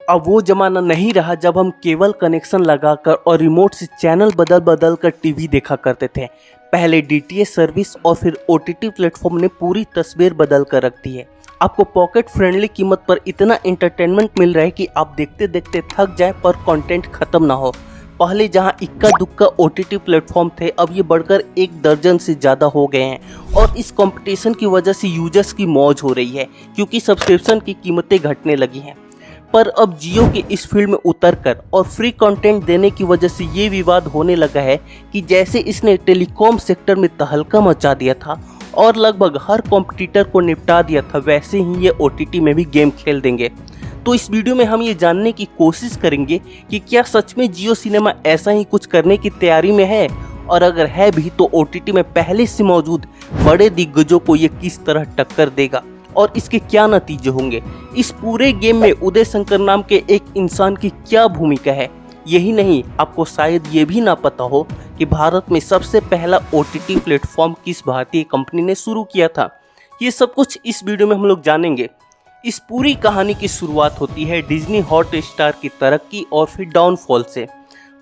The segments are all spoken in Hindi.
अब वो जमाना नहीं रहा जब हम केबल कनेक्शन लगाकर और रिमोट से चैनल बदल बदल कर टीवी देखा करते थे। पहले डीटीएच सर्विस और फिर ओटीटी प्लेटफॉर्म ने पूरी तस्वीर बदल कर रख दी है। आपको पॉकेट फ्रेंडली कीमत पर इतना एंटरटेनमेंट मिल रहा है कि आप देखते देखते थक जाए पर कंटेंट खत्म ना हो। पहले जहां इक्का दुक्का ओटीटी प्लेटफॉर्म थे, अब ये बढ़कर 1 दर्जन से ज़्यादा हो गए हैं और इस कंपटीशन की वजह से यूजर्स की मौज हो रही है क्योंकि सब्सक्रिप्शन की कीमतें घटने लगी हैं। पर अब जियो के इस फील्ड में उतरकर और फ्री कंटेंट देने की वजह से ये विवाद होने लगा है कि जैसे इसने टेलीकॉम सेक्टर में तहलका मचा दिया था और लगभग हर कॉम्पिटिटर को निपटा दिया था, वैसे ही ये ओटीटी में भी गेम खेल देंगे। तो इस वीडियो में हम ये जानने की कोशिश करेंगे कि क्या सच में जियो सिनेमा ऐसा ही कुछ करने की तैयारी में है, और अगर है भी तो ओटीटी में पहले से मौजूद बड़े दिग्गजों को ये किस तरह टक्कर देगा और इसके क्या नतीजे होंगे। इस पूरे गेम में उदय शंकर नाम के एक इंसान की क्या भूमिका है। यही नहीं, आपको शायद ये भी ना पता हो कि भारत में सबसे पहला ओटीटी प्लेटफॉर्म किस भारतीय कंपनी ने शुरू किया था। ये सब कुछ इस वीडियो में हम लोग जानेंगे। इस पूरी कहानी की शुरुआत होती है डिज्नी हॉटस्टार की तरक्की और फिर डाउनफॉल से।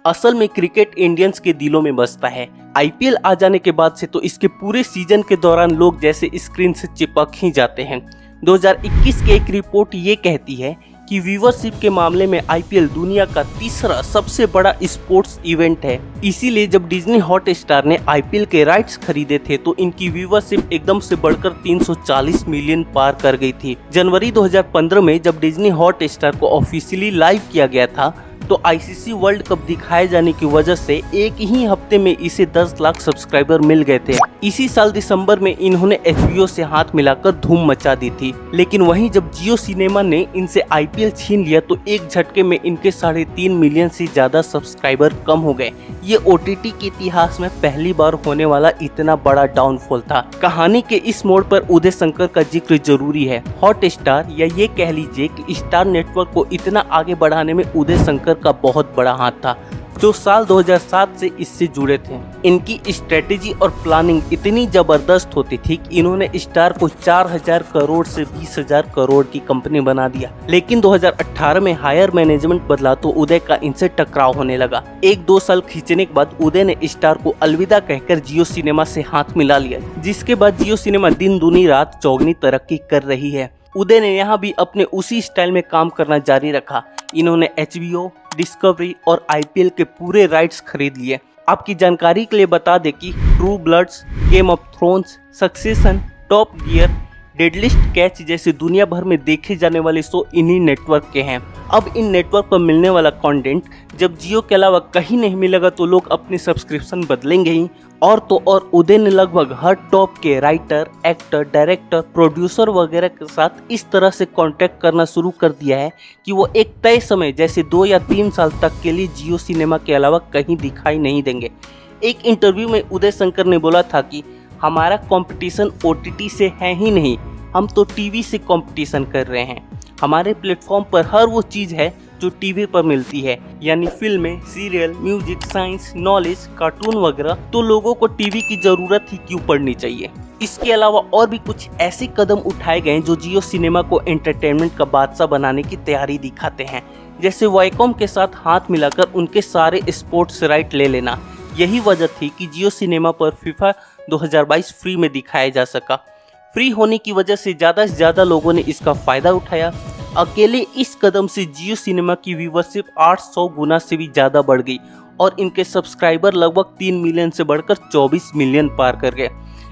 असल में क्रिकेट इंडियंस के दिलों में बसता है। आईपीएल आ जाने के बाद से तो इसके पूरे सीजन के दौरान लोग जैसे स्क्रीन से चिपक ही जाते हैं। 2021 की एक रिपोर्ट ये कहती है कि व्यूवरशिप के मामले में आईपीएल दुनिया का तीसरा सबसे बड़ा स्पोर्ट्स इवेंट है। इसीलिए जब डिज्नी हॉटस्टार ने आईपीएल के राइट्स खरीदे थे तो इनकी व्यूवरशिप एकदम से बढ़कर 340 मिलियन पार कर गई थी। जनवरी 2015 में जब डिज्नी हॉटस्टार को ऑफिशियली लाइव किया गया था तो आईसीसी वर्ल्ड कप दिखाए जाने की वजह से एक ही हफ्ते में इसे 10 लाख सब्सक्राइबर मिल गए थे। इसी साल दिसंबर में इन्होंने एचबीओ से हाथ मिलाकर धूम मचा दी थी। लेकिन वहीं जब जियो सिनेमा ने इनसे आईपीएल छीन लिया तो एक झटके में इनके 3.5 मिलियन से ज्यादा सब्सक्राइबर कम हो गए। ये ओटीटी के इतिहास में पहली बार होने वाला इतना बड़ा डाउनफॉल था। कहानी के इस मोड़ पर उदय शंकर का जिक्र जरूरी है। हॉटस्टार या ये कह लीजिए कि स्टार नेटवर्क को इतना आगे बढ़ाने में उदय शंकर का बहुत बड़ा हाथ था, जो साल 2007 से इससे जुड़े थे। इनकी स्ट्रेटेजी और प्लानिंग इतनी जबरदस्त होती थी कि इन्होंने स्टार को 4000 करोड़ से 20,000 करोड़ की कंपनी बना दिया। लेकिन 2018 में हायर मैनेजमेंट बदला तो उदय का इनसे टकराव होने लगा। 1-2 साल खींचने के बाद उदय ने स्टार को अलविदा कहकर जियो सिनेमा से हाथ मिला लिया, जिसके बाद जियो सिनेमा दिन दूनी रात चौगनी तरक्की कर रही है। उदय ने यहाँ भी अपने उसी स्टाइल में काम करना जारी रखा। इन्होंने एचबीओ, डिस्कवरी और आईपीएल के पूरे राइट्स खरीद लिए। आपकी जानकारी के लिए बता दें कि True Bloods, Game of Thrones, Succession, Top Gear, Deadliest Catch जैसे दुनिया भर में देखे जाने वाले शो इन्हीं नेटवर्क के हैं। अब इन नेटवर्क पर मिलने वाला कंटेंट जब जियो के अलावा कहीं नहीं मिलेगा तो लोग अपनी सब्सक्रिप्शन बदलेंगे ही। और तो और उदय ने लगभग हर टॉप के राइटर, एक्टर, डायरेक्टर, प्रोड्यूसर वगैरह के साथ इस तरह से कांटेक्ट करना शुरू कर दिया है कि वो एक तय समय जैसे 2 या 3 साल तक के लिए जियो सिनेमा के अलावा कहीं दिखाई नहीं देंगे। एक इंटरव्यू में उदय शंकर ने बोला था कि हमारा कंपटीशन ओटीटी से है ही नहीं, हम तो टीवी से कंपटीशन कर रहे हैं। हमारे प्लेटफॉर्म पर हर वो चीज़ है जो टीवी पर मिलती है, यानी फिल्में, serial, music, science, knowledge, cartoon वगैरह। तो लोगों को टीवी की ज़रूरत ही क्यों पड़नी चाहिए। इसके अलावा और भी कुछ ऐसे कदम उठाए गए जो जियो सिनेमा को एंटरटेनमेंट का बादशाह बनाने की तैयारी दिखाते हैं, जैसे वाईकॉम के साथ हाथ मिलाकर उनके सारे स्पोर्ट्स राइट ले लेना। यही वजह थी कि जियो सिनेमा पर फीफा 2022 फ्री में दिखाया जा सका। फ्री होने की वजह से ज़्यादा लोगों ने इसका फ़ायदा उठाया। अकेले इस कदम से जियो सिनेमा की व्यूवरशिप 800 गुना से भी ज़्यादा बढ़ गई और इनके सब्सक्राइबर लगभग 3 मिलियन से बढ़कर 24 मिलियन पार कर गए।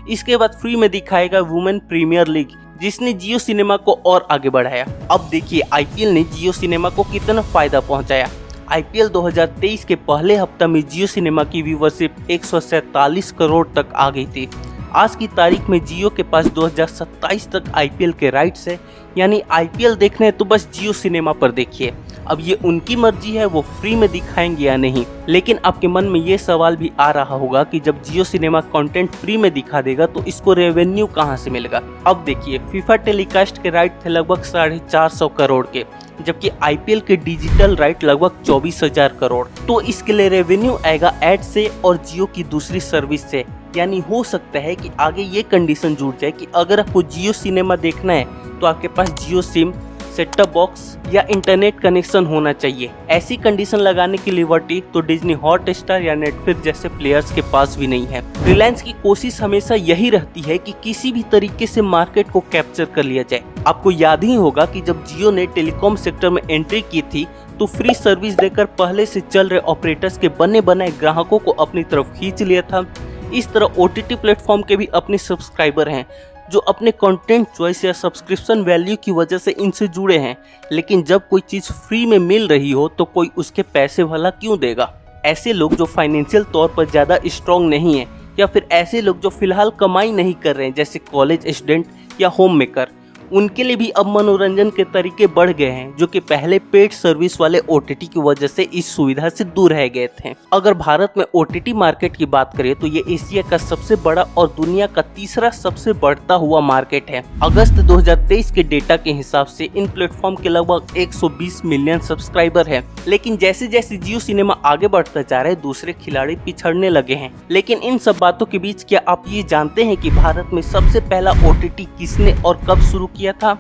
इसके बाद फ्री में दिखाएगा वुमेन प्रीमियर लीग, जिसने जियो सिनेमा को और आगे बढ़ाया। अब देखिए आईपीएल ने जियो सिनेमा को कितना फ़ायदा पहुँचाया। आईपीएल 2023 के पहले हफ्ता में जियो सिनेमा की व्यूवरशिप 147 करोड़ तक आ गई थी। आज की तारीख में जियो के पास 2027 तक आईपीएल के राइट्स है, यानी आईपीएल देखना है तो बस जियो सिनेमा पर देखिए। अब ये उनकी मर्जी है वो फ्री में दिखाएंगे या नहीं। लेकिन आपके मन में ये सवाल भी आ रहा होगा कि जब जियो सिनेमा कंटेंट फ्री में दिखा देगा तो इसको रेवेन्यू कहाँ से मिलेगा। अब देखिए फीफा टेलीकास्ट के राइट थे लगभग 450 करोड़ के, जबकि आईपीएल के डिजिटल राइट लगभग 24,000 करोड़। तो इसके लिए रेवेन्यू आएगा एड से और जियो की दूसरी सर्विस से। यानी हो सकता है कि आगे ये कंडीशन जुड़ जाए कि अगर आपको जियो सिनेमा देखना है तो आपके पास जियो सिम सेट टॉप बॉक्स या इंटरनेट कनेक्शन होना चाहिए। ऐसी कंडीशन लगाने की लिबर्टी तो डिज्नी हॉटस्टार या नेटफ्लिक्स जैसे प्लेयर्स के पास भी नहीं है। रिलायंस की कोशिश हमेशा यही रहती है कि किसी भी तरीके से मार्केट को कैप्चर कर लिया जाए। आपको याद ही होगा कि जब जियो ने टेलीकॉम सेक्टर में एंट्री की थी तो फ्री सर्विस देकर पहले से चल रहे ऑपरेटर्स के बने बनाए ग्राहकों को अपनी तरफ खींच लिया था। इस तरह OTT प्लेटफॉर्म के भी अपने सब्सक्राइबर हैं जो अपने कंटेंट चॉइस या सब्सक्रिप्शन वैल्यू की वजह से इनसे जुड़े हैं। लेकिन जब कोई चीज़ फ्री में मिल रही हो तो कोई उसके पैसे भला क्यों देगा। ऐसे लोग जो फाइनेंशियल तौर पर ज़्यादा स्ट्रॉन्ग नहीं है या फिर ऐसे लोग जो फिलहाल कमाई नहीं कर रहे हैं जैसे कॉलेज स्टूडेंट या होम मेकर, उनके लिए भी अब मनोरंजन के तरीके बढ़ गए हैं जो कि पहले पेड सर्विस वाले OTT की वजह से इस सुविधा से दूर रह गए थे। अगर भारत में OTT मार्केट की बात करें तो ये एशिया का सबसे बड़ा और दुनिया का तीसरा सबसे बढ़ता हुआ मार्केट है। अगस्त 2023 के डेटा के हिसाब से इन प्लेटफॉर्म के लगभग 120 मिलियन सब्सक्राइबर है। लेकिन जैसे जैसे जियो सिनेमा आगे बढ़ता जा रहा है दूसरे खिलाड़ी पिछड़ने लगे हैं। लेकिन इन सब बातों के बीच क्या आप ये जानते हैं कि भारत में सबसे पहला OTT किसने और कब शुरू किया था?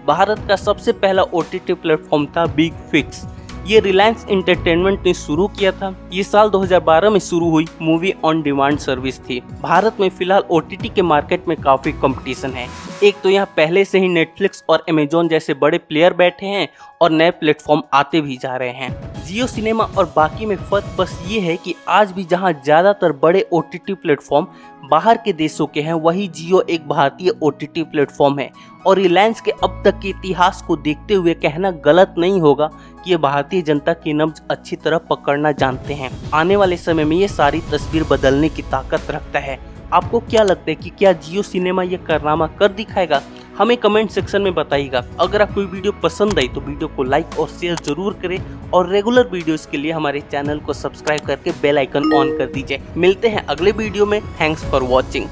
भारत का सबसे पहला OTT प्लेटफॉर्म था बिग फिक्स। ये रिलायंस एंटरटेनमेंट ने शुरू किया था। ये साल 2012 में शुरू हुई मूवी ऑन डिमांड सर्विस थी। भारत में फिलहाल OTT के मार्केट में काफी कंपटीशन है। एक तो यहाँ पहले से ही नेटफ्लिक्स और अमेजॉन जैसे बड़े प्लेयर बैठे हैं और नए प्लेटफॉर्म आते भी जा रहे हैं। जियो सिनेमा और बाकी में फर्क बस ये है कि आज भी जहाँ ज्यादातर बड़े OTT प्लेटफॉर्म बाहर के देशों के हैं वही जियो एक भारतीय OTT प्लेटफॉर्म है। और रिलायंस के अब तक के इतिहास को देखते हुए कहना गलत नहीं होगा कि ये भारतीय जनता की नब्ज अच्छी तरह पकड़ना जानते हैं। आने वाले समय में ये सारी तस्वीर बदलने की ताकत रखता है। आपको क्या लगता है कि क्या जियो सिनेमा ये कारनामा कर दिखाएगा? हमें कमेंट सेक्शन में बताइएगा। अगर आपको वीडियो पसंद आई तो वीडियो को लाइक और शेयर जरूर करें और रेगुलर वीडियोस के लिए हमारे चैनल को सब्सक्राइब करके बेल आइकन ऑन कर दीजिए। मिलते हैं अगले वीडियो में। Thanks for watching.